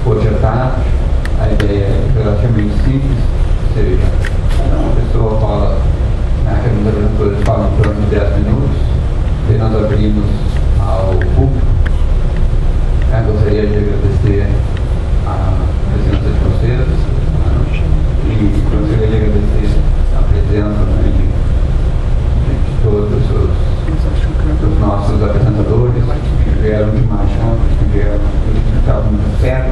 projetar. A ideia é relativamente simples, ou seja, uma pessoa fala, que os apresentadores falam em torno de 10 minutos, e nós abrimos ao público. Gostaria de agradecer a presença de vocês e gostaria de agradecer a presença de todos os nossos apresentadores que vieram de Machão, que vieram que estavam muito perto.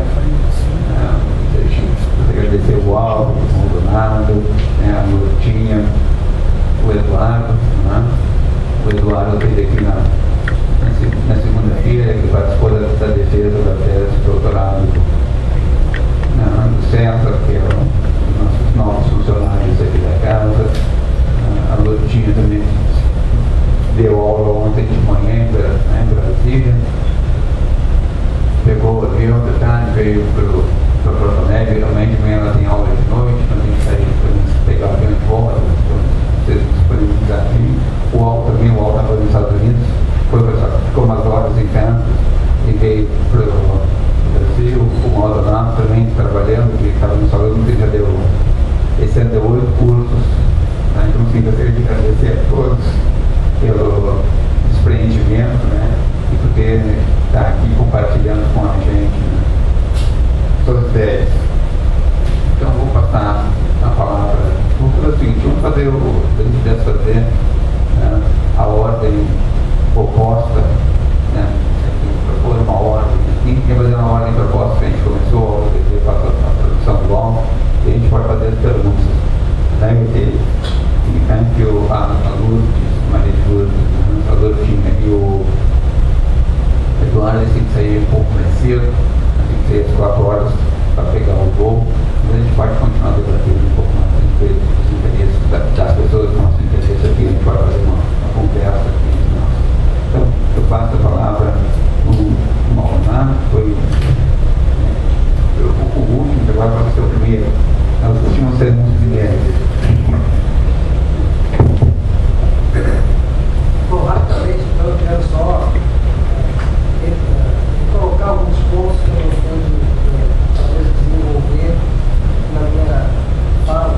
Agradecer o Aldo, o Leonardo, a Lotinha, o Eduardo. O Eduardo esteve aqui na segunda-feira, que participou da defesa da tese de doutorado do César, que é os nossos novos funcionários aqui da casa. A Lotinha também deu aula ontem de manhã em Brasília. Pegou o avião de tarde, veio para Porto Alegre. Também de manhã ela tem aula de noite, mas a gente sair para pegar o avião de volta, vocês disponibilizar aqui. O Alto também, o Alto estava nos Estados Unidos, ficou umas horas em casa e veio para o Brasil. O Maldonado também trabalhando, que estava nos falando, que já deu, esse ano deu 8 cursos. Então, sim, gostaria de agradecer a todos pelo desprendimento, e por ter estar aqui compartilhando com a gente suas ideias. Então, vou passar a palavra. Vamos fazer o seguinte, vamos fazer a gente deve fazer a ordem oposta, propor uma ordem. Quem quer fazer uma ordem proposta que a gente começou, eu faço a tradução do álbum, e a gente pode fazer as perguntas. Daí que a Lourdes, Maria de Lourdes, a Lourdinha e o Eduardo tem que sair um pouco mais cedo, tem que sair às 4 horas para pegar o voo, mas a gente pode continuar debatendo um pouco mais a respeito dos interesses das pessoas, do nosso interesse aqui, a gente pode fazer uma conversa aqui. Então, eu passo a palavra no Maldonado, que foi o último, que agora vai ser o primeiro. Os últimos serão os primeiros. Bom, rapidamente, então, eu quero só colocar alguns pontos que eu gostaria de talvez desenvolver na minha fala.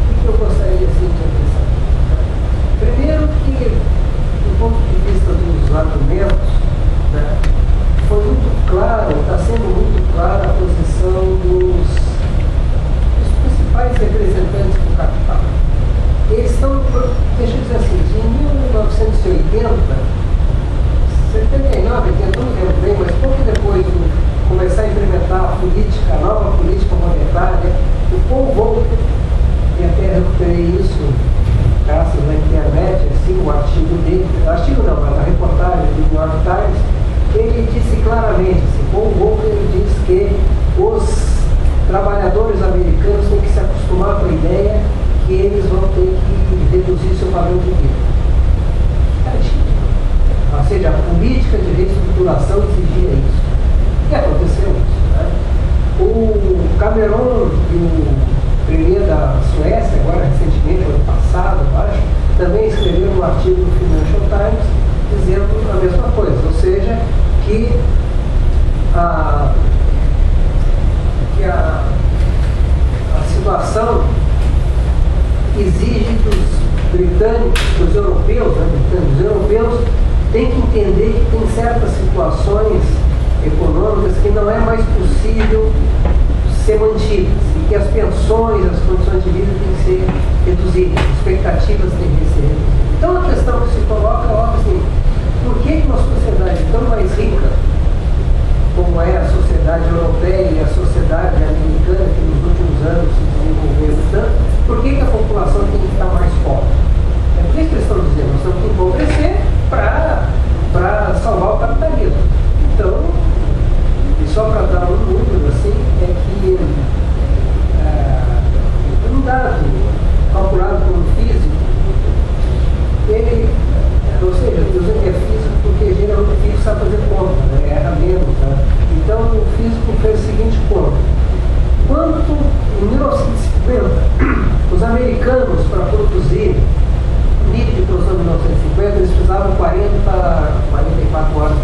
O que eu gostaria assim, de pensar? Primeiro que, do ponto de vista dos argumentos, foi muito claro, está sendo muito clara a posição dos principais representantes do capital. Eles estão, deixa eu dizer assim, em 1980, 79, 81, lembro bem, mas pouco depois de começar a implementar a nova política monetária, o Paul Volcker, e até recuperei isso graças à internet, assim, o artigo dele, mas a reportagem do New York Times, ele disse claramente, assim, Paul Volcker, ele diz que os trabalhadores americanos têm que se acostumar com a ideia que eles vão ter que reduzir seu padrão de vida. Ou seja, a política de reestruturação exigia isso. E aconteceu isso. O Cameron e o premier da Suécia, agora recentemente, ano passado, acho, também escreveram um artigo no Financial Times dizendo a mesma coisa, ou seja, que a situação exige que os britânicos, que os europeus, os europeus têm que entender que tem certas situações econômicas que não é mais possível ser mantidas e que as pensões, as condições de vida têm que ser reduzidas, as expectativas têm que ser reduzidas. Então a questão que se coloca é óbvio assim, por que uma sociedade tão mais rica como é a sociedade europeia e a sociedade americana, que nos últimos anos se desenvolveu tanto, por que a população tem que estar mais pobre? É por isso que eles estão dizendo, nós temos que empobrecer para salvar o capitalismo. Então, e só para dar um número assim, é que um dado calculado por um físico, ele, ou seja, eu digo que é físico porque geralmente o físico sabe fazer conta, erra menos. Então o físico fez o seguinte conta. Quanto em 1950 os americanos, para produzir o nível de produção de 1950, eles precisavam 44 horas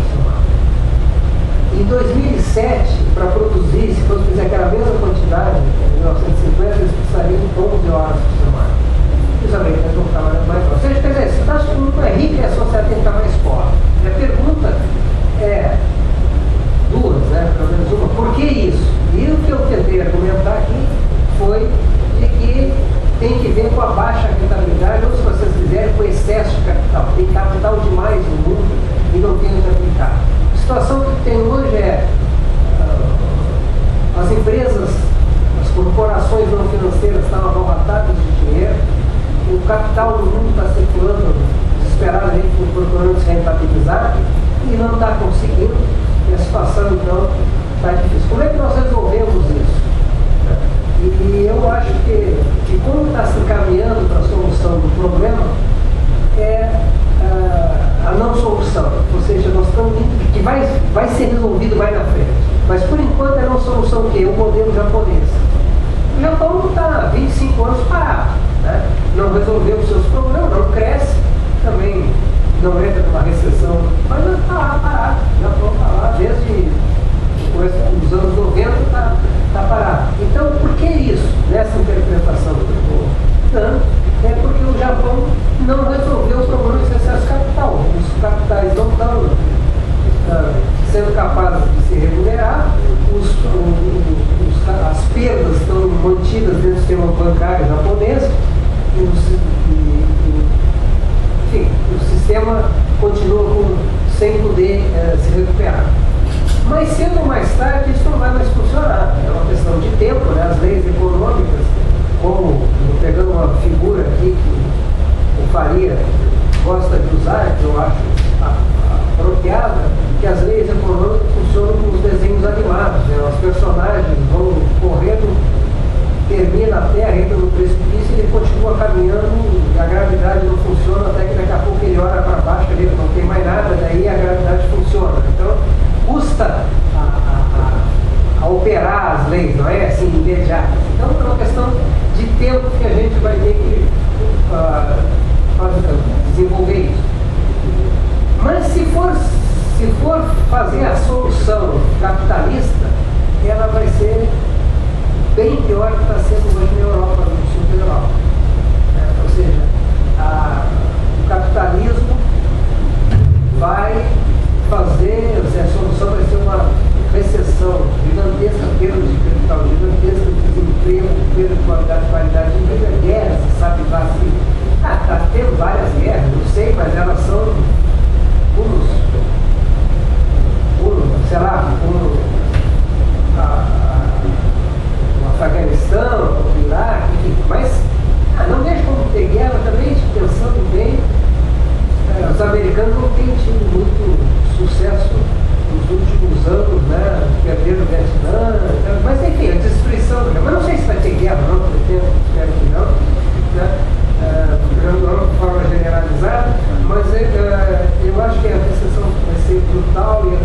está conseguindo, e a situação então está difícil. Como é que nós resolvemos isso? E eu acho que como está se encaminhando para a solução do problema, é a não solução. Ou seja, nós estamos que vai ser resolvido mais na frente. Mas por enquanto é não solução o quê? O modelo japonês. O Japão está há 25 anos parado, né? Não resolveu os seus problemas, não cresce, também não entra numa recessão, mas está lá parado. O Japão está lá desde os anos 90, está parado. Então, por que isso, nessa interpretação que eu estou dando? É porque o Japão não resolveu o problema de excesso de capital. Os capitais não estão sendo capazes de se remunerar, as perdas estão mantidas dentro do sistema bancário japonês, enfim, o sistema continua sem poder se recuperar. Mas cedo ou mais tarde isso não vai mais funcionar. É uma questão de tempo, né? As leis econômicas, como pegando uma figura aqui que o Faria gosta de usar, que eu acho apropriada, que as leis econômicas funcionam como os desenhos animados, né? Os personagens vão correndo, termina a Terra, entra no precipício e ele continua caminhando, a gravidade não funciona até que daqui a pouco ele olha para baixo, ele não tem mais nada, daí a gravidade funciona. Então, custa a operar as leis, não é assim, imediato. Então, é uma questão de tempo que a gente vai ter que desenvolver isso. Mas se for fazer a solução capitalista, ela vai ser bem pior que está sendo hoje na Europa, no sul da Europa. Ou seja, o capitalismo vai fazer, a solução vai ser uma recessão, gigantesca perda de capital, gigantesca desemprego, perda de qualidade de vida, guerras, sabe lá assim. Está tendo várias guerras, não sei, mas elas são sei lá, o Afeganistão, o Iraque, enfim, mas não deixa como ter guerra também, pensando bem, os americanos não têm tido muito sucesso nos últimos anos, né? Perderam o Vietnã, mas enfim, a destruição, mas não sei se vai ter guerra, não, espero que não, né? Não de forma generalizada, mas eu acho que a recessão vai ser brutal e o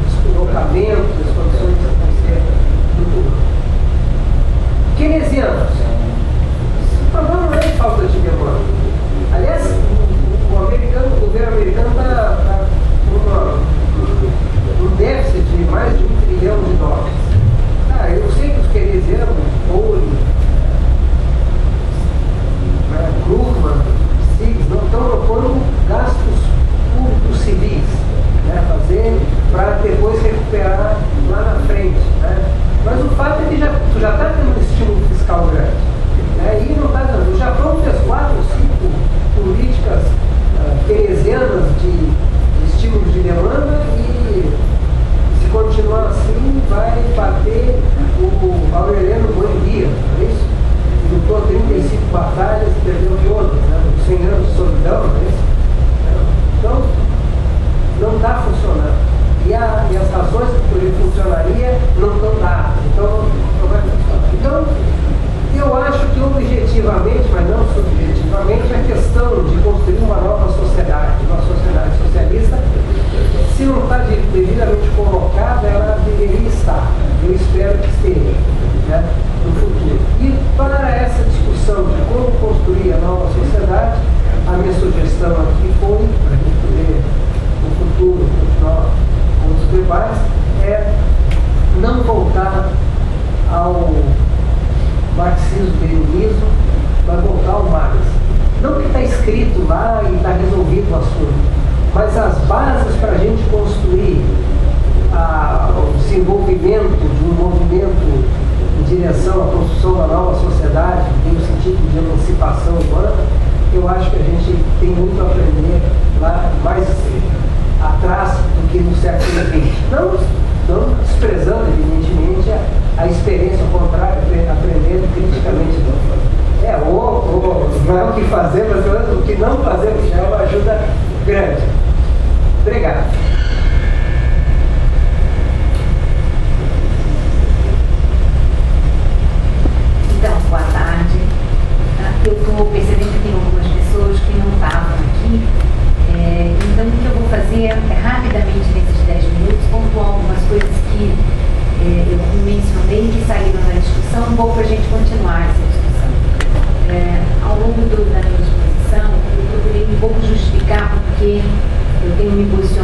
deslocamento das condições vão ser muito ruins. Keynesianos, o problema não é falta de demanda. Aliás, o governo americano está com um déficit de mais de $1 trilhão. Eu sei que os keynesianos, Krugman, Stiggs, não estão propondo gastos públicos civis, né, fazer para depois recuperar lá na frente. Né? Mas o fato é que já está tendo um estímulo fiscal grande. Né, e não está dando. O Japão fez 4 ou 5 políticas keynesianas de estímulo de demanda e, se continuar assim, vai bater o Aureliano Buendia, não é isso? Lutou 35 batalhas e perdeu todas, né? 100 anos de solidão, não é isso? Então, não está funcionando. E as razões por ele funcionaria não estão dadas. Então, não vai funcionar. Então, eu acho que objetivamente, mas não subjetivamente, a questão de construir uma nova sociedade, uma sociedade socialista, se não está devidamente colocada, ela deveria estar. Eu espero que esteja, né, no futuro. E para essa discussão de como construir a nova sociedade, a minha sugestão aqui foi, para a gente poder no futuro continuar com os debates, é não voltar ao marxismo-leninismo, mas voltar ao Marx. Não que está escrito lá e está resolvido o assunto, mas as bases para a gente construir o desenvolvimento de um movimento em direção à construção da nova sociedade, que tem o sentido de emancipação humana, eu acho que a gente tem muito a aprender lá mais atrás do que no século XX. Não desprezando, evidentemente, a experiência, ao contrário, aprendendo criticamente. Não é o que fazer, mas o que não fazer, que já é uma ajuda grande. Obrigado.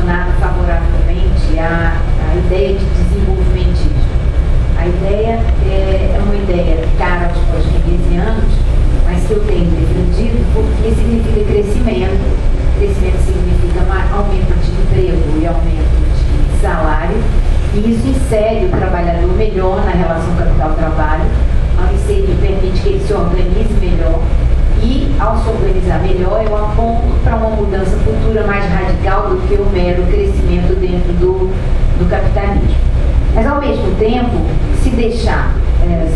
recepcionado favoravelmente a ideia de desenvolvimentismo. A ideia é uma ideia cara aos pós-keynesianos, mas que eu tenho defendido porque significa crescimento. Crescimento significa aumento de emprego e aumento de salário, e isso insere o trabalhador melhor na relação capital-trabalho, ao inserir permite que ele se organize melhor, e ao se organizar melhor eu aponto para uma mudança futura mais radical do que o mero crescimento dentro do capitalismo. Mas ao mesmo tempo, se deixar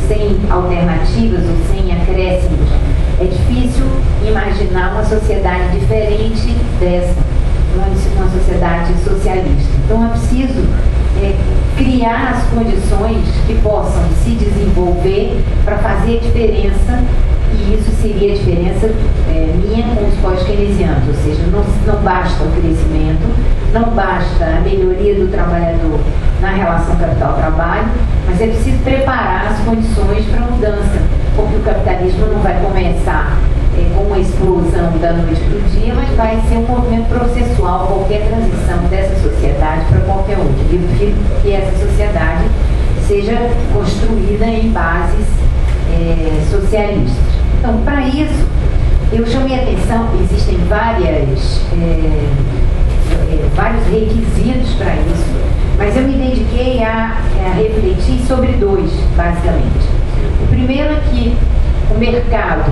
sem alternativas ou sem acréscimos, é difícil imaginar uma sociedade diferente dessa, uma sociedade socialista. Então é preciso criar as condições que possam se desenvolver para fazer diferença, e isso seria a diferença minha com os pós-keynesianos, ou seja, não basta o crescimento, não basta a melhoria do trabalhador na relação capital-trabalho, mas é preciso preparar as condições para a mudança, porque o capitalismo não vai começar com uma explosão da noite para o dia, mas vai ser um movimento processual, qualquer transição dessa sociedade para qualquer outra. E eu prefiro que essa sociedade seja construída em bases socialistas. Então, para isso, eu chamei a atenção, existem vários requisitos para isso, mas eu me dediquei a refletir sobre dois, basicamente. O primeiro é que o mercado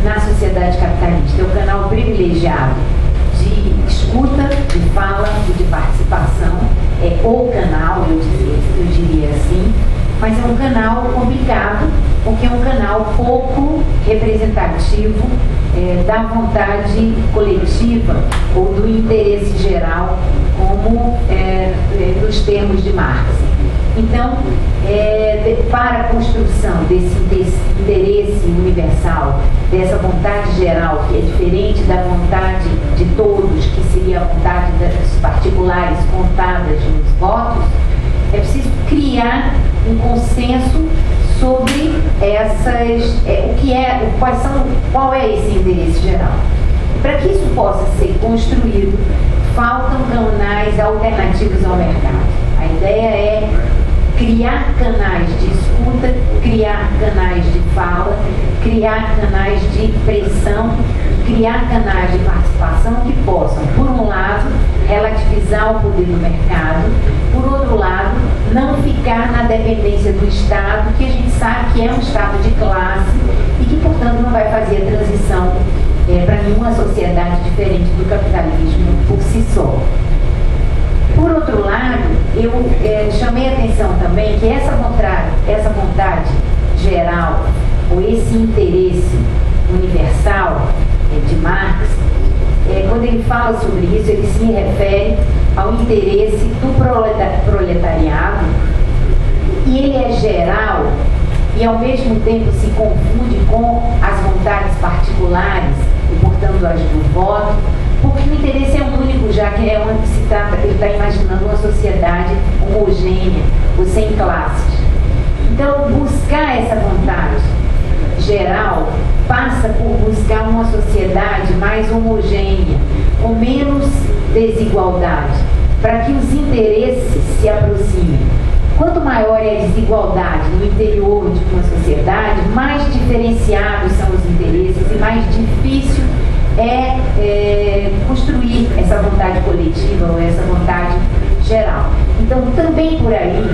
na sociedade capitalista é o canal privilegiado de escuta, de fala e de participação, é o canal, eu diria assim, mas é um canal complicado, porque é um canal pouco representativo da vontade coletiva ou do interesse geral, como nos termos de Marx. Então, para a construção desse interesse universal, dessa vontade geral, que é diferente da vontade de todos, que seria a vontade das particulares contadas nos votos, é preciso criar um consenso sobre qual é esse interesse geral. Para que isso possa ser construído, faltam canais alternativos ao mercado. A ideia é criar canais de escuta, criar canais de fala, criar canais de pressão, criar canais de participação que possam, por um lado, relativizar o poder do mercado, por outro lado, não ficar na dependência do Estado, que a gente sabe que é um Estado de classe e que, portanto, não vai fazer a transição para nenhuma sociedade diferente do capitalismo por si só. Por outro lado, eu chamei a atenção também que essa vontade geral, ou esse interesse universal de Marx, quando ele fala sobre isso, ele se refere ao interesse do proletariado, e ele é geral e ao mesmo tempo se confunde com as vontades particulares e, portanto, as do voto, porque o interesse é único, já que é onde se trata, ele está imaginando uma sociedade homogênea ou sem classes. Então, buscar essa vontade geral passa por buscar uma sociedade mais homogênea, com menos desigualdade, para que os interesses se aproximem. Quanto maior é a desigualdade no interior de uma sociedade, mais diferenciados são os interesses e mais difícil construir essa vontade coletiva ou essa vontade geral. Então, também por aí,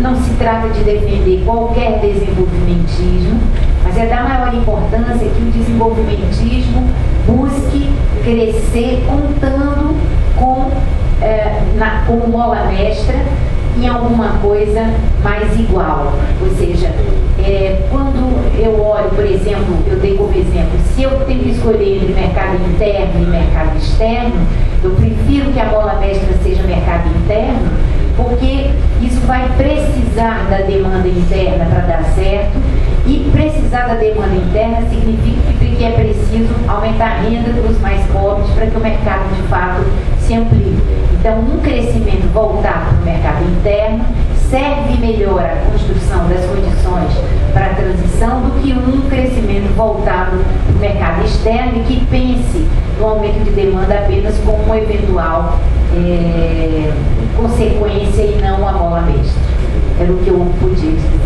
não se trata de defender qualquer desenvolvimentismo, mas é dar maior importância que o desenvolvimentismo busque crescer contando como mola mestra em alguma coisa mais igual. Ou seja, quando eu olho, por exemplo, eu dei como exemplo, se eu tenho que escolher entre mercado interno e mercado externo, eu prefiro que a mola mestra seja mercado interno, porque isso vai precisar da demanda interna para dar certo, e precisar da demanda interna significa que é preciso aumentar a renda dos mais pobres para que o mercado de fato se amplie. Então, um crescimento voltado para o mercado interno serve melhor à construção das condições para a transição do que um crescimento crescimento voltado para o mercado externo e que pense no aumento de demanda apenas como uma eventual consequência e não a mola mestra. Era o que eu podia dizer.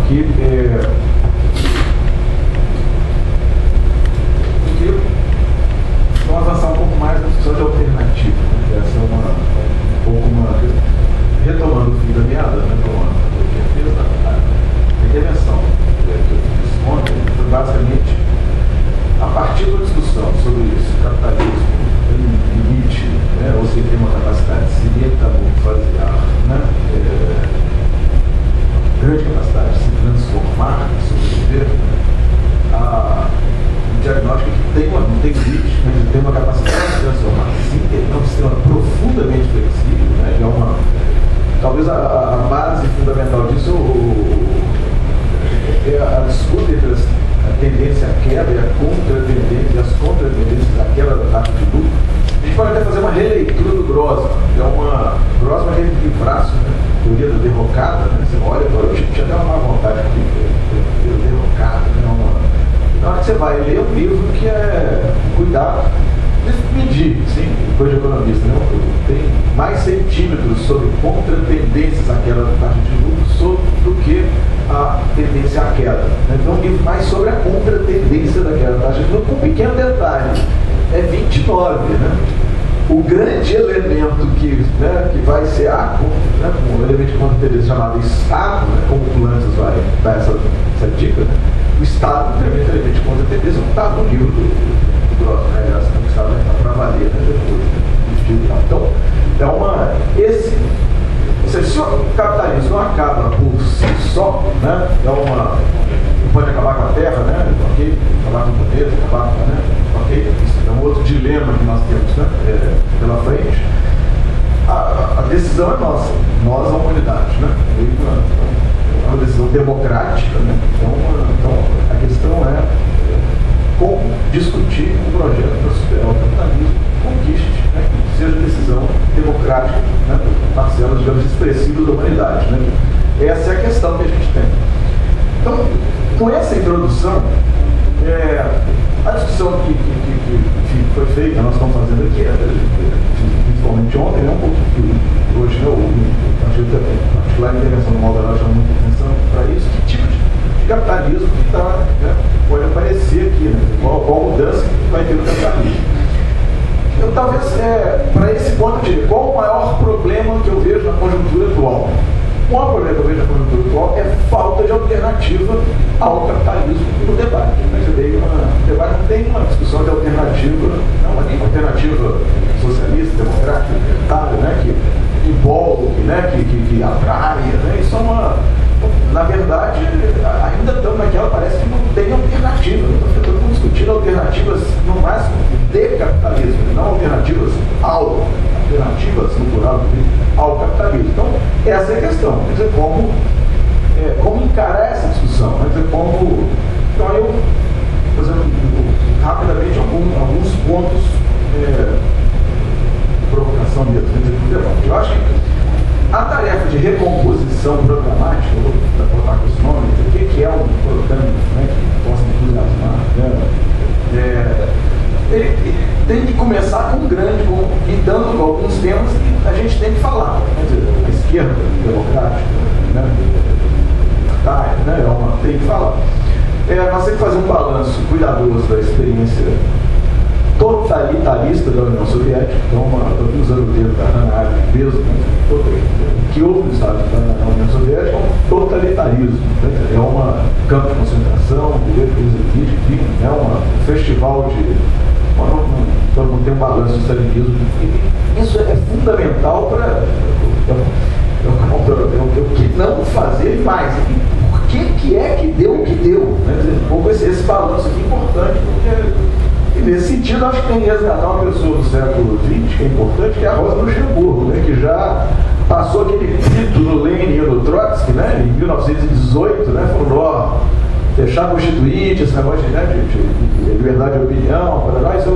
Aqui, eu queria avançar um pouco mais na discussão de alternativa, né? Essa é um pouco retomando o fim da meada, né? A intervenção que eu fiz ontem foi basicamente a partir da discussão sobre esse capitalismo em limite, né? Ou se tem uma capacidade de se metamorfosear, né? Grande capacidade de se transformar, de sobreviver, o diagnóstico não tem limite, mas ele tem uma capacidade de se transformar. Sim, ele é um sistema profundamente flexível, né? Talvez a base fundamental disso é a disputa entre a tendência à queda e a contra-tendência, e as contra-tendências à queda da taxa de lucro. A gente pode até fazer uma releitura do Grossman, que é Grossman é aquele braço, né? Teoria da derrocada, né? Você olha, eu tinha até uma má vontade de ter derrocada, né? Na hora que você vai ler um livro que é cuidar de medir, sim, coisa de economista, né? Tem mais centímetros sobre contra-tendências àquela taxa de lucro do que a tendência à queda. Né? Então, um livro mais sobre a contra-tendência daquela taxa de lucro, com um pequeno detalhe, é 29, né? O grande elemento que vai ser um elemento de contra-tendência chamado Estado, né? Como o Pulantzas vai dar essa dica, né? O Estado implementa elemento de contra-tendência, não está no livro do Grossman, né? Essa o Estado vai estar para valer, né? Depois, então, se o capitalismo não acaba por si só, né? Pode acabar com a terra, né? Ok? Acabar com o planeta, acabar com, né? Ok? Isso é um outro dilema que nós temos, né? Pela frente. A decisão é nossa, nós, a humanidade, né? É uma decisão democrática, né? Então a questão é como discutir um projeto para superar o capitalismo, conquiste, né? Que seja decisão democrática, né? Parcelas, digamos, expressivas da humanidade, né? Essa é a questão que a gente tem. Então, com essa introdução, a discussão que foi feita, nós estamos fazendo aqui, principalmente ontem, um pouco que hoje, acho que lá a intervenção do Maldonado chama muita atenção para isso, que tipo de capitalismo que pode aparecer aqui, né? Qual mudança que vai ter no capitalismo. Eu talvez, para esse ponto, eu diria, qual o maior problema que eu vejo na conjuntura atual? O maior problema que eu vejo na conjuntura atual é falta de alternativa ao capitalismo no debate. O debate não tem uma discussão de alternativa, uma alternativa socialista, democrática, libertária, né, que envolve, né, que atrai. Né, isso na verdade, ainda estamos naquela, parece que não tem alternativa. Todo mundo discutindo alternativas, no máximo, de capitalismo, não alternativas alternativas no plural ao capitalismo. Então, essa é a questão. Quer dizer, como encarar essa discussão? Quer dizer, então, eu, fazendo rapidamente alguns pontos de provocação mesmo. Eu acho que a tarefa de recomposição programática, eu vou botar com esse nome, o que é um programa, né, que possa entusiasmar, né? Ele tem que começar lidando com alguns temas que a gente tem que falar. Quer dizer, a esquerda democrática, né, tem que falar. Nós temos que fazer um balanço cuidadoso da experiência totalitarista da União Soviética, então, estou usando o termo da Hannah Arendt mesmo, que houve no Estado da União Soviética é um totalitarismo, né? É um campo de concentração, um governo que enfim, é um festival de... Todo mundo tem um balanço do stalinismo. Isso é fundamental para o que não fazer mais. Por que é que deu o que deu? Né? Um pouco esse balanço aqui é importante, porque nesse sentido acho que tem que resgatar uma pessoa do século XX, que é importante, que é a Rosa Luxemburgo, né? Que já passou aquele grito do Lenin e do Trotsky, né? Em 1918, né? Falou, deixar constituinte, esse negócio de liberdade de opinião, isso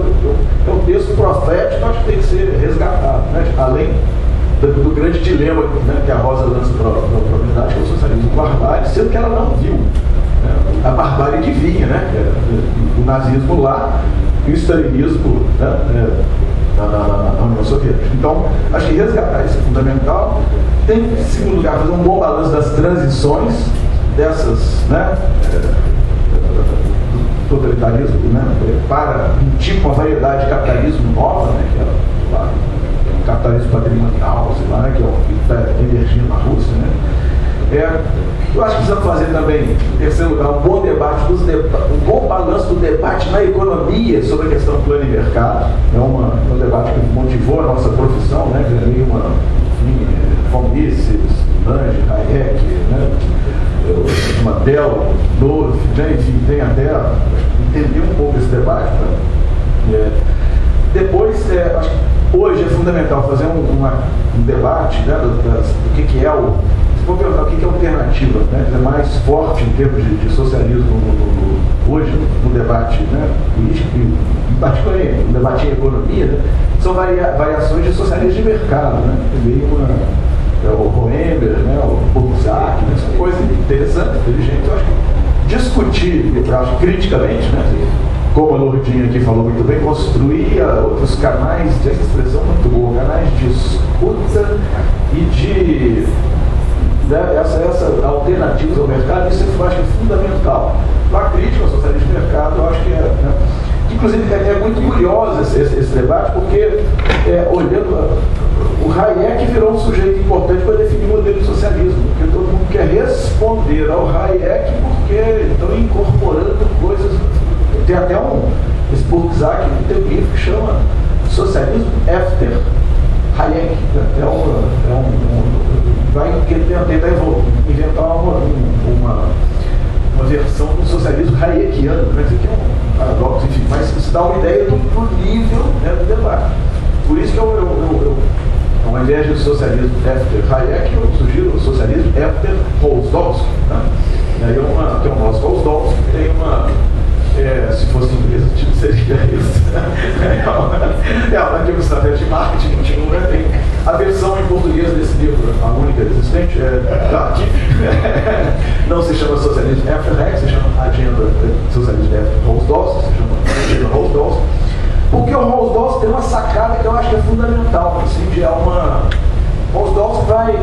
é um texto profético, acho que tem que ser resgatado, né? Além do grande dilema, né, que a Rosa lança para a humanidade, que é o socialismo barbárie, sendo que ela não viu, né, a barbárie que vinha, né, o nazismo lá e o stalinismo, né, na União Soviética. Então, acho que resgatar isso é fundamental. Tem, em segundo lugar, fazer um bom balanço das transições dessas, né, do totalitarismo, né, para um tipo, uma variedade de capitalismo nova, né, que é lá, o capitalismo patrimonial, sei lá, né, que é o que está emergindo na Rússia, né. Eu acho que precisamos fazer também, em terceiro lugar, um bom debate, um bom balanço do debate na economia sobre a questão do plano e mercado. É um debate que motivou a nossa profissão, né? Ganhei von Mises, Lange, Hayek, né? Uma Dell, Nove, né? Enfim, tem até entender um pouco esse debate. Né? Depois, acho que hoje é fundamental fazer um debate, né, do que é o. Vou perguntar o que é alternativa, né? É mais forte em termos de socialismo hoje, no debate, né, político, em particular no debate em economia, né? São variações de socialismo de mercado, né? O Roemer, né, o Bobzak, né? São coisas interessantes, inteligentes. Eu acho que discutir, eu acho criticamente, né? Como a Lourdinha aqui falou muito bem, construir outros canais, essa expressão muito boa, canais de escuta e de essa alternativas ao mercado, isso eu acho que é fundamental. A crítica ao socialismo de mercado, eu acho que é. Né? Inclusive, é muito curioso esse debate, porque, olhando, o Hayek virou um sujeito importante para definir o modelo de socialismo, porque todo mundo quer responder ao Hayek, porque estão incorporando coisas. Tem até esse Bobzak, tem um livro que chama Socialismo After Hayek. Vai tentar inventar uma versão do socialismo hayekiano, né? Que é um paradoxo, enfim, mas isso dá uma ideia do nível, né, do debate. Por isso que ao invés de socialismo after Hayek, eu sugiro o socialismo after Rousdowski. Né? E aí tem um nosso Rousdowski que tem se fosse inglês, o tipo seria isso. Aqui no estratégia de marketing continua, né? Tem a versão em português desse livro, a única existente, aqui. Não se chama Socialismo After Hayek, se chama Agenda Socialismo After Rousdowski, se chama Agenda Rousdowski. Porque o Rousdowski tem uma sacada que eu acho que é fundamental, assim, de Rousdowski vai,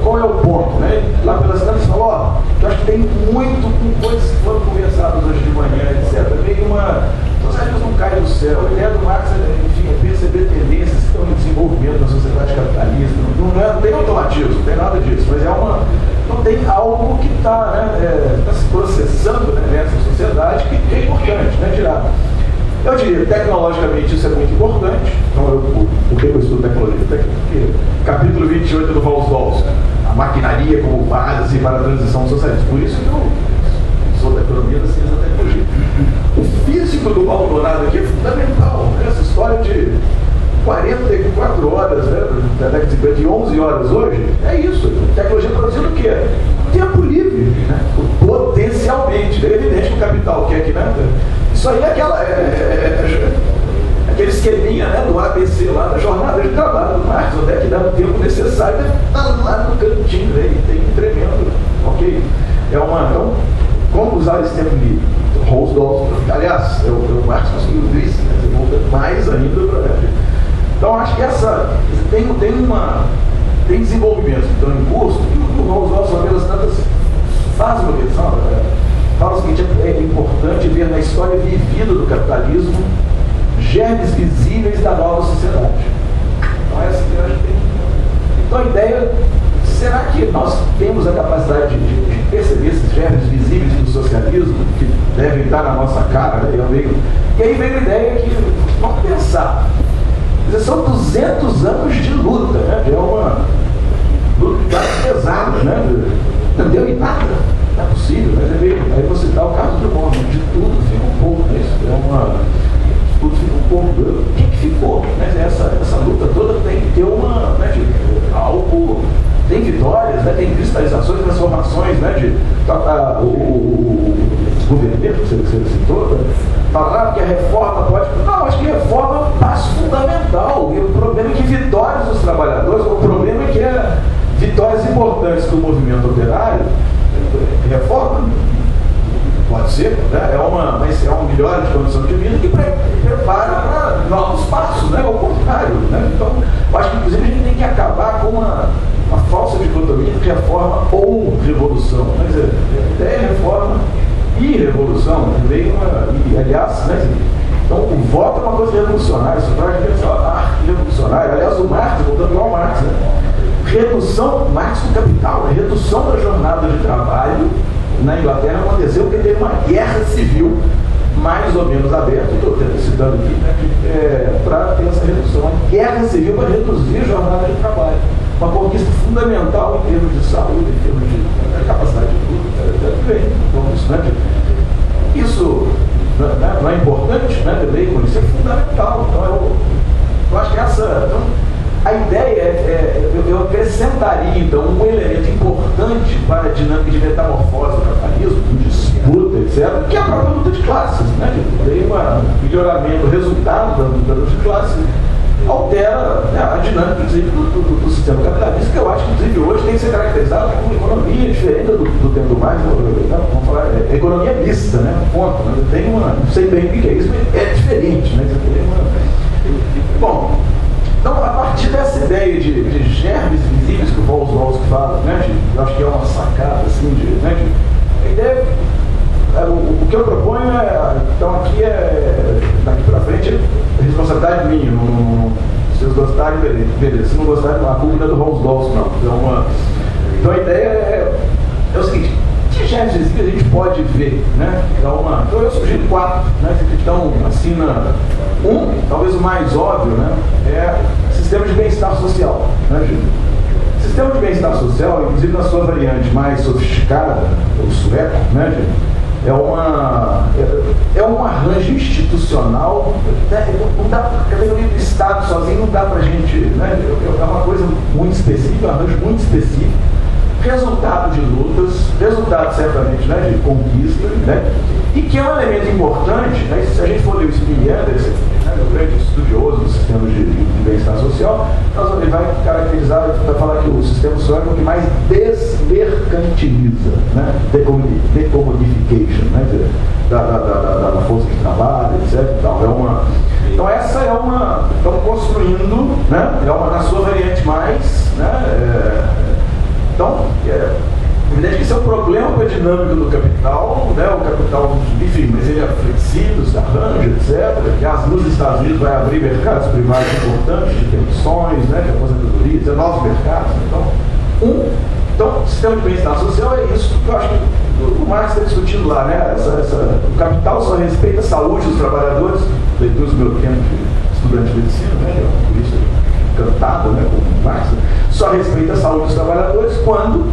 qual é o ponto, né? Lá pelas tantas falou, eu acho que tem muito com coisas que foram conversadas hoje de manhã, etc. Meio o socialismo não cai do céu. A ideia do Marx enfim, é perceber tendências que estão em desenvolvimento na sociedade capitalista. Não tem automatismo, não tem nada disso, mas não tem algo que está, né, se processando, né, nessa sociedade que é importante, né, tirar. Eu diria, tecnologicamente isso é muito importante. Então, por que eu estudo tecnologia? Porque capítulo 28 do Rousdowski, a maquinaria como base para a transição socialista. Por isso que eu sou da economia da ciência da tecnologia. O físico do Maldonado aqui é fundamental. Essa história de 44 horas, né, da década de 50 e 11 horas hoje, é isso. Tecnologia produzindo o quê? Tempo livre, né? Potencialmente. É evidente que o capital quer que, né? Isso aí é aquele esqueminha, né, do ABC lá, da jornada de trabalho do Marx, onde é que dá o tempo necessário, deve estar lá no cantinho, né, e tem tremendo, ok? Então, como usar esse tempo livre? Rousdowski, aliás, o Marx conseguiu isso, né, desenvolver mais ainda o projeto. Então, acho que tem desenvolvimentos que estão em curso, e o Rousdowski, uma vez tantas, faz uma questão, fala o seguinte, é importante ver na história vivida do capitalismo germes visíveis da nova sociedade. Então, essa que eu acho que tem. Então, a ideia, será que nós temos a capacidade de perceber esses germes visíveis do socialismo, que devem estar na nossa cara, né? E aí veio a ideia que, vamos pensar, são 200 anos de luta, né? É uma luta pesada, né? Não deu em nada. Não é possível, mas aí você dá o caso do mundo, de tudo fica um pouco, né? Tudo fica um pouco. O que ficou? Né? Essa luta toda tem que ter algo, tem vitórias, né? Tem cristalizações, transformações, né? você citou, falar que a reforma pode... Não, acho que reforma é um passo fundamental. E o problema é que vitórias dos trabalhadores, o problema é que vitórias importantes do movimento operário, reforma pode ser, né? Mas é uma melhora de condição de vida que prepara para novos passos, né? Ao contrário, né? Então, eu acho que inclusive a gente tem que acabar com uma falsa dicotomia de reforma ou revolução. Quer dizer, é reforma e revolução, e, aliás, né? Então o voto é uma coisa revolucionária, isso traz revolucionária. Aliás, o Marx, voltando ao Marx, né? Redução, Marx do capital, a redução da jornada de trabalho na Inglaterra aconteceu porque teve uma guerra civil mais ou menos aberta, estou citando aqui, né, para ter essa redução. A guerra civil para reduzir a jornada de trabalho. Uma conquista fundamental em termos de saúde, em termos de capacidade de luta. Isso não é importante, né, também, isso é fundamental. Então, eu acho que então, a ideia eu acrescentaria, então, um elemento importante para a dinâmica de metamorfose do capitalismo, de disputa, etc., que é a própria luta de classes. Né? Tem um melhoramento, o resultado da luta de classes altera, né, a dinâmica, inclusive, do sistema capitalista, que eu acho que, inclusive, hoje tem que ser caracterizado como uma economia diferente do tempo do Marx, vamos falar, economia mista, né? Ponto. Né? Tem não sei bem o que é isso, mas é diferente. Né? Bom, então, a partir dessa ideia de germes visíveis que o Wolski fala, né, eu acho que é uma sacada, assim, a ideia, o que eu proponho então aqui daqui para frente, é responsabilidade minha, se vocês gostarem, beleza, se não gostarem, a culpa não é do Wolski, não. Então a ideia é o seguinte, que germes visíveis a gente pode ver, né? Então eu sugiro 4, né? Então, assim, talvez o mais óbvio, né? É sistema de bem-estar social, né, gente? Sistema de bem-estar social, inclusive na sua variante mais sofisticada, o sueco, né, gente? É um arranjo institucional, né? Não dá, o Estado sozinho não dá pra gente, né? É uma coisa muito específica, um arranjo muito específico, resultado de lutas, resultado certamente, né, de conquista, né, e que é um elemento importante, né, se a gente for ler o Spin Anderson, né, o grande estudioso do sistema de bem-estar social, ele vai caracterizar, vai falar que o sistema social é o que mais desmercantiliza, né, decomodification, né, da força de trabalho, etc. Então essa estão construindo, né, na sua variante mais, né, então, é evidente que isso é um problema para a dinâmica do capital, né? O capital, enfim, mas ele é flexível, se arranja, etc. Aliás, nos Estados Unidos vai abrir mercados privados importantes de pensões, né? De aposentadoria, de novos mercados. Então, o sistema de bem-estar social é isso que eu acho que o Marx está discutindo lá, né? O capital só respeita a saúde dos trabalhadores, leitura do meu tempo de estudante de medicina, né? Por isso cantado, né, como Marx, só respeita a saúde dos trabalhadores quando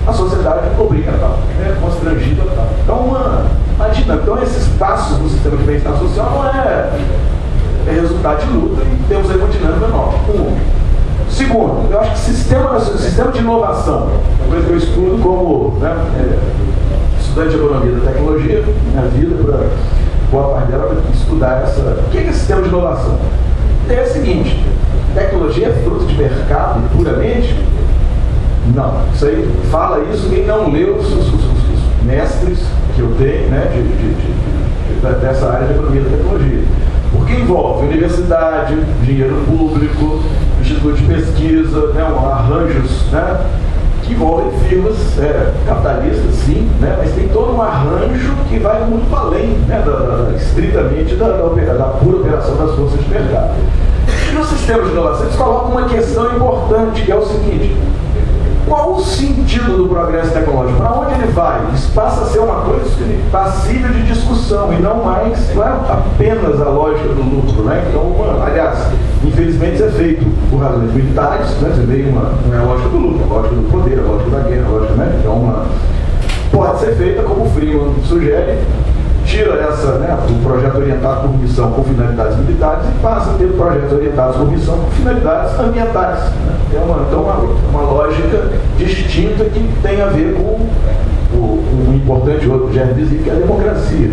a sociedade obriga a tal, né, constrangida a tal. Então, imagina, esse espaço do sistema de bem-estar social não é resultado de luta e temos aí uma dinâmica nova. Segundo, eu acho que sistema de inovação, uma coisa que eu estudo como, né, estudante de economia da tecnologia, minha vida, para boa parte dela, para estudar o que é sistema de inovação? É o seguinte, tecnologia é fruto de mercado puramente? Não. Isso aí, fala isso quem não leu os mestres que eu tenho, né, dessa área de economia da tecnologia. Porque envolve universidade, dinheiro público, instituto de pesquisa, né, arranjos, né, que envolvem firmas capitalistas, sim, né, mas tem todo um arranjo que vai muito além, né, estritamente da pura operação das forças de mercado. E no sistema de inovação, eles colocam uma questão importante, que é o seguinte: qual o sentido do progresso tecnológico? Para onde ele vai? Isso passa a ser uma coisa passível de discussão e não é apenas a lógica do lucro, né? Então, aliás, infelizmente isso é feito por razões militares, né? Você vê não é a lógica do lucro, a lógica do poder, a lógica da guerra, a lógica, né? Então, pode ser feita, como o Freeman sugere, tira o projeto orientado por missão com finalidades militares e passa a ter projetos orientados por missão com finalidades ambientais. Né? Então, uma lógica distinta que tem a ver com um importante outro Germes, que é a democracia.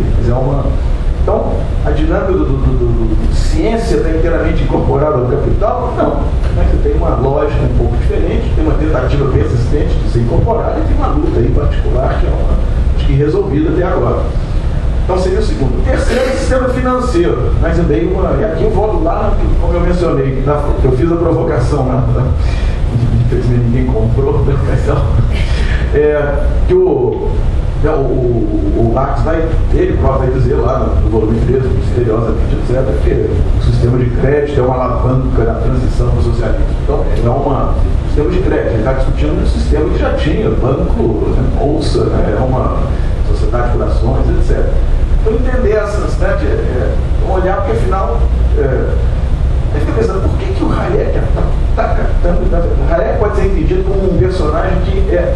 Então, a dinâmica do ciência está inteiramente incorporada ao capital? Não. Você tem uma lógica um pouco diferente, tem uma tentativa persistente de ser incorporada e tem uma luta aí particular que acho que resolvida até agora. Então seria o segundo. O terceiro é o sistema financeiro. Mas eu dei e aqui eu volto lá, como eu mencionei, que eu fiz a provocação, infelizmente ninguém comprou, que o Marx ele próprio vai dizer lá no volume 13, misteriosamente, etc., que o sistema de crédito é uma alavanca da transição para o socialismo. Então, é um sistema de crédito. Ele está discutindo um sistema que já tinha banco, bolsa, é uma sociedade por ações, etc. Então, entender essas, olhar, porque afinal, eu fico pensando, por que o Hayek está catando? O Hayek pode ser entendido como um personagem que é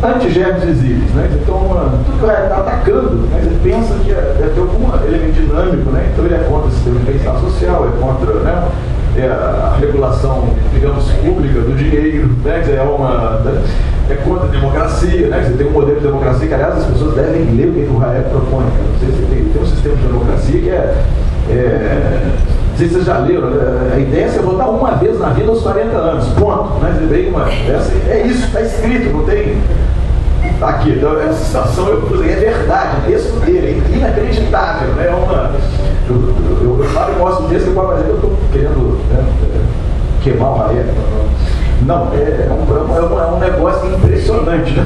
anti-Germes visíveis, né? Então, tudo que o Hayek está atacando, mas ele pensa que tem algum elemento dinâmico, né? Então ele é contra o sistema de bem-estar social, é contra a regulação, digamos, pública do dinheiro, né? É contra a democracia, né? Você tem um modelo de democracia que, aliás, as pessoas devem ler o que o Hayek propõe. Não sei se tem um sistema de democracia que não sei se vocês já leram, a ideia é você votar uma vez na vida aos 40 anos, ponto. Né? É isso, está escrito, não tem. Aqui, então, essa situação é verdade, o texto dele é inacreditável. Né? Eu falo e mostro o texto, mas eu estou querendo queimar o Hayek. Não, é um negócio impressionante. Né?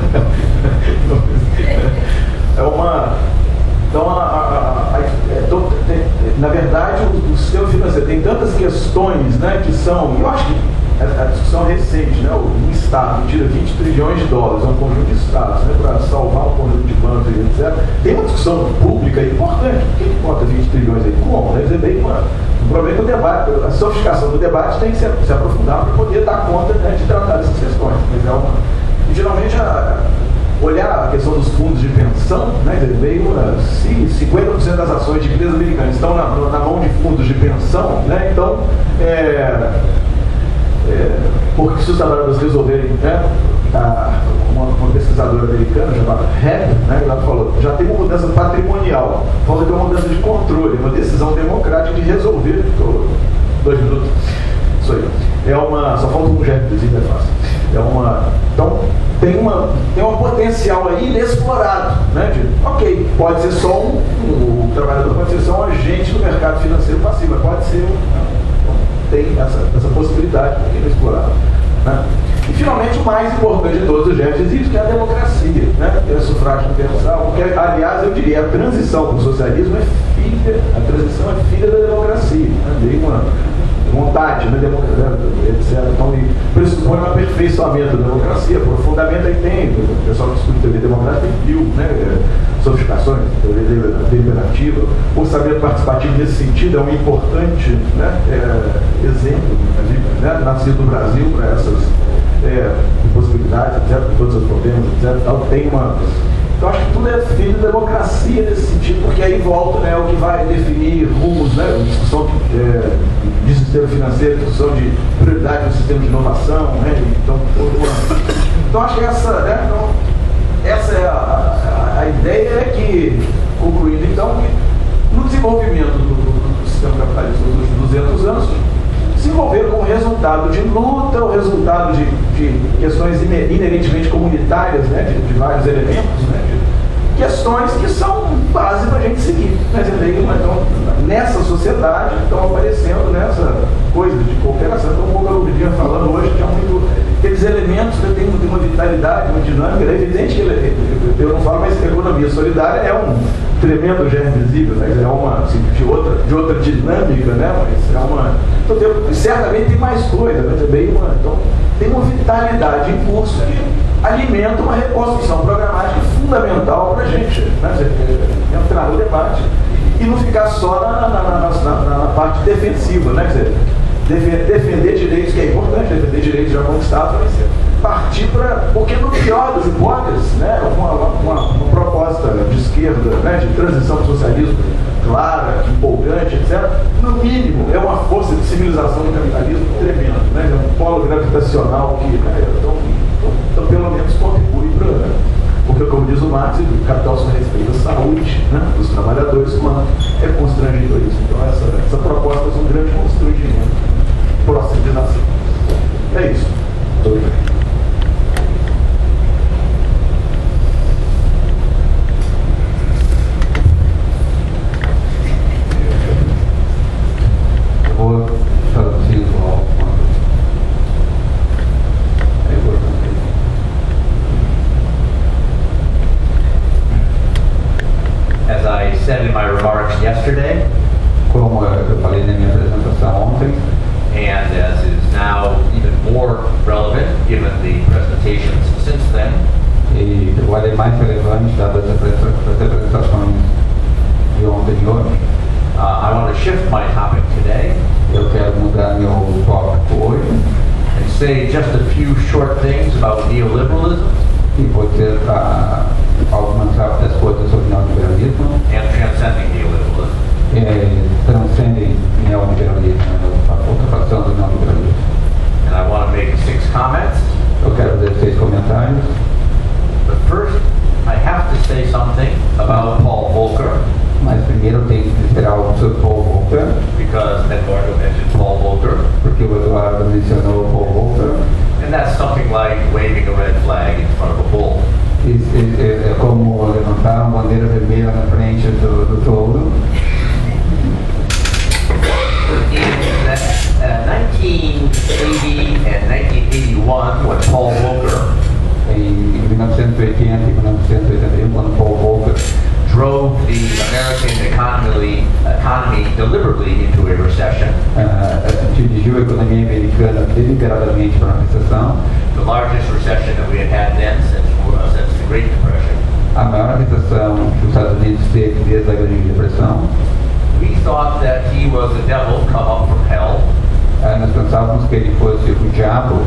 Na verdade, o sistema financeiro tem tantas questões, né, que são, eu acho que a discussão recente, né, um Estado tira 20 trilhões de dólares, é um conjunto de Estados, né, para salvar um conjunto de bancos, etc. Tem uma discussão pública importante. Quem conta 20 trilhões aí? Como? Deve ser bem o problema é que o debate, a sofisticação do debate tem que se aprofundar para poder dar conta, né, de tratar dessas questões. E geralmente olhar a questão dos fundos de pensão, né, veio 50% das ações de empresas americanas estão na mão de fundos de pensão, né, então, porque se os trabalhadores resolverem, né, uma pesquisadora americana chamada Hebb, né, ela falou, já tem uma mudança patrimonial, falta que é uma mudança de controle, uma decisão democrática de resolver. 2 minutos. Isso aí. Só falta um Germes, é fácil. Então, tem um potencial aí inexplorado, né? Ok, pode ser só o trabalhador pode ser só um agente do mercado financeiro passivo, mas pode ser tem essa possibilidade inexplorada. Né? E finalmente o mais importante de todos os Germes visíveis, que é a democracia, né? É o sufrágio universal, porque, aliás, eu diria, a transição para o socialismo a transição é filha da democracia, né? Tem uma vontade, né, etc. Então, pressupõe um aperfeiçoamento da democracia, aprofundamento aí tem, o pessoal que estuda teoria democrática viu, né, sofisticações, teoria deliberativa, o orçamento participativo nesse sentido é um importante, né, exemplo, né, nascido no Brasil para essas possibilidades, etc., todos os problemas, etc. Então, acho que tudo é filho da democracia nesse sentido, porque aí volta, né, o que vai definir rumos, né, discussão de sistema financeiro, discussão de prioridade no sistema de inovação, né, então acho que essa é a ideia é que, concluindo então, que no desenvolvimento do sistema capitalista dos últimos 200 anos, se envolveram como resultado de luta, o resultado de questões inerentemente comunitárias, né, de vários elementos, né, de questões que são base para a gente seguir. Né? Então, nessa sociedade estão aparecendo nessa coisa de cooperação. Então, como eu vinha falando hoje, tinha muito aqueles elementos que têm uma vitalidade, uma dinâmica. É evidente que eu não falo, mas a economia solidária é um tremendo Germes visível, né? É uma assim, de outra dinâmica, né? Mas então, certamente tem mais coisa, mas então, tem uma vitalidade em curso que alimenta uma reconstrução programática fundamental para a gente, né? Entrar no debate e não ficar só na parte defensiva, né? Quer dizer, defender direitos, que é importante, defender direitos já conquistados, mas partir para, porque no pior das hipóteses, né, uma proposta de esquerda, né, de transição para o socialismo clara, empolgante, etc., no mínimo é uma força de civilização do capitalismo tremenda, né, é um polo gravitacional que, né, então pelo menos contribui para, porque como diz o Marx, o capital só respeita a saúde, né, dos trabalhadores quando é constrangedor isso. Então essa proposta é um grande constrangimento para a civilização. É isso. Eu vou traduzir logo. É importante. As I said in my remarks yesterday, Como eu falei na minha apresentação ontem, and as is now even more relevant given the presentations since then, e agora é mais relevante dadas as apresentações de ontem e hoje, I want to shift my topic today eu quero mudar meu tópico hoje and say just a few short things about neoliberalism e vou ter algumas rápidas coisas sobre neoliberalismo. and transcending neoliberalism. Transcendem neoliberalismo, a ultrapassação do neoliberalismo. And I want to make 6 comments. Eu quero fazer 6 comentários. But first, I have to say something about Paul Volcker, Mas primeiro eu tenho que esperar algo sobre Paul Volcker, because Eduardo mentioned Paul Volcker, porque o Eduardo mencionou Paul Volcker. and that's something like waving a red flag in front of a bull. É como levantar uma bandeira vermelha na frente do touro. In 1980 and 1981, when Paul Volcker Em 1980 e 1981, quando Paul Volcker drove the American economy deliberately into a recession, dirigiu a economia americana deliberadamente para uma recessão, the largest recession that we had had then since the Great Depression, a maior recessão que os Estados Unidos teve desde a Grande Depressão. we thought that he was the devil come up from hell Nós pensávamos que ele fosse o diabo,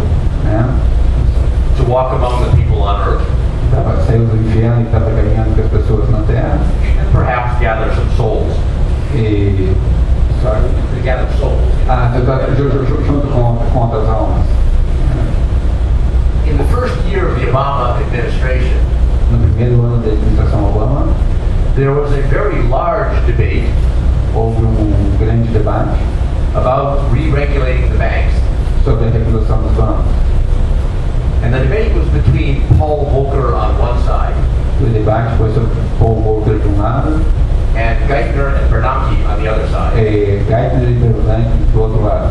né? to walk among the people on earth Saiu do inferno e estava caminhando com as pessoas na Terra. and perhaps gather some souls. E To gather souls. junto com outras almas. In the first year of the Obama administration, No primeiro ano da administração Obama, there was a very large debate houve grande debate about re-regulating the banks. sobre a regulação dos bancos. And the debate was between Paul Volcker on one side O debate foi sobre Paul Volcker de um lado and Geithner and Bernanke on the other side. e Geithner e Bernanke do outro lado.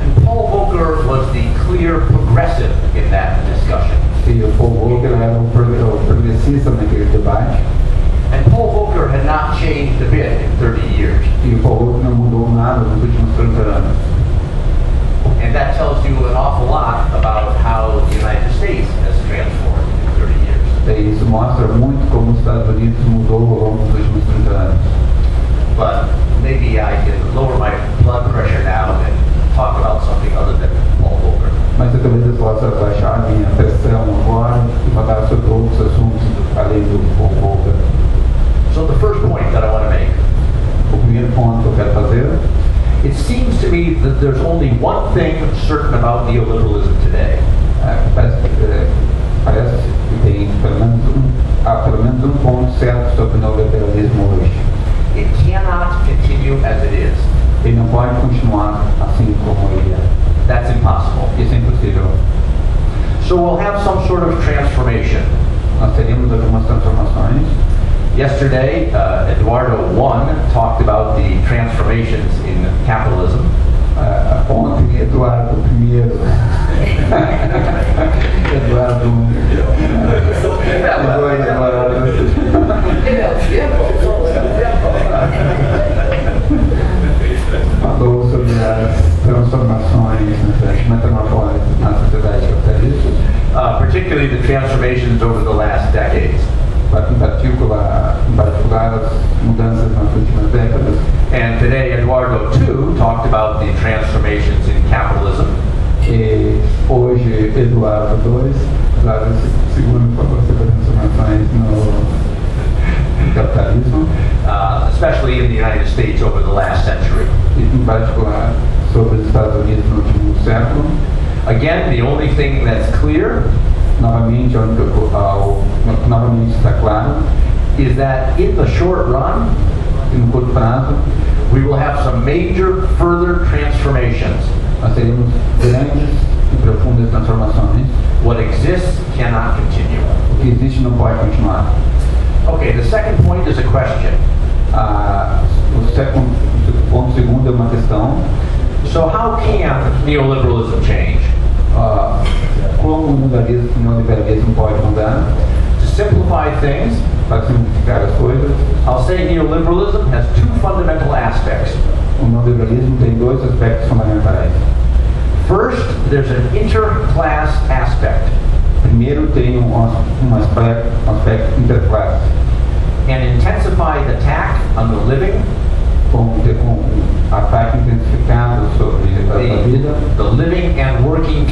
And Paul Volcker was the clear progressive in that discussion. E o Paul Volcker era o progressista naquele debate. And Paul Volcker had not changed a bit in 30 years. E o Paul Volcker não mudou nada nos últimos 30 anos. And that tells you an awful lot about how the United States has transformed in 30 years. E isso mostra muito como os Estados Unidos mudou ao longo dos últimos 30 anos. But maybe I can lower my blood pressure now and talk about something other than Paul Volcker. Mas eu talvez eu possa baixar a minha pressão agora e falar sobre outros assuntos além do Paul Volcker. So the first point that I want to make, O primeiro ponto que eu quero fazer, it seems to me that there's only one thing certain about neoliberalism today. parece que tem há pelo menos um ponto certo sobre o neoliberalismo hoje. It cannot continue as it is. Ele não pode continuar assim como ele é. That's impossible. Isso é impossível. So we'll have some sort of transformation. Nós teremos algumas transformações. Yesterday, Eduardo I talked about the transformations in capitalism. Ontem, Eduardo I. Eduardo. Falou sobre as transformações na sociedade capitalista. Particularly the transformations over the last decades. Em particular as mudanças nas últimas décadas. And today, Eduardo II talked about the transformations in capitalism. E Hoje, Eduardo II, Eduardo II, por favor, sobre transformações no capitalismo, especially in the United States over the last century. e em particular sobre os Estados Unidos no último século. Again, the only thing that's clear Novamente, novamente está claro is that in the short run, que no curto prazo we will have some major further transformations. nós teremos grandes e profundas transformações. What exists cannot continue. O que existe não pode continuar. Okay, the second point is a question. O ponto segundo é uma questão: So how can neoliberalism change? como o neoliberalismo pode mudar To simplify things, para simplificar as coisas. I'll say neoliberalism has two fundamental aspects. O neoliberalismo tem dois aspectos fundamentais. First, there's an interclass aspect. Primeiro, tem um aspecto interclasse, An intensified attack on the living, com ataque intensificado sobre a vida, the living and working